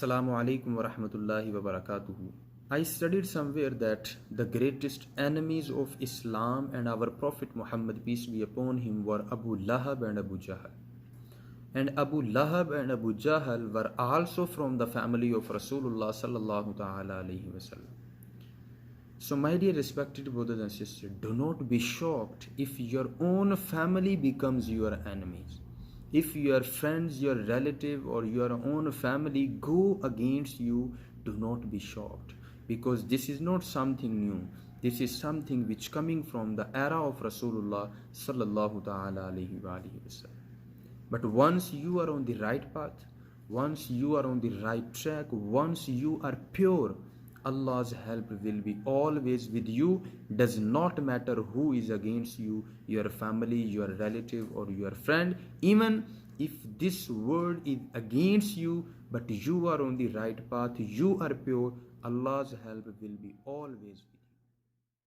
Assalamu alaikum wa rahmatullahi wa barakatuhu. I studied somewhere that the greatest enemies of Islam and our Prophet Muhammad, peace be upon him, were Abu Lahab and Abu Jahl. And Abu Lahab and Abu Jahl were also from the family of Rasulullah sallallahu ta'ala alayhi wasallam. So my dear respected brothers and sisters, do not be shocked if your own family becomes your enemies. If your friends, your relative or your own family go against you, do not be shocked, because this is not something new. This is something which coming from the era of Rasulullah sallallahu ta'ala alayhi wa sallam. But once you are on the right path, once you are on the right track, once you are pure, Allah's help will be always with you. Does not matter who is against you, your family, your relative or your friend. Even if this world is against you, but you are on the right path, you are pure, Allah's help will be always with you.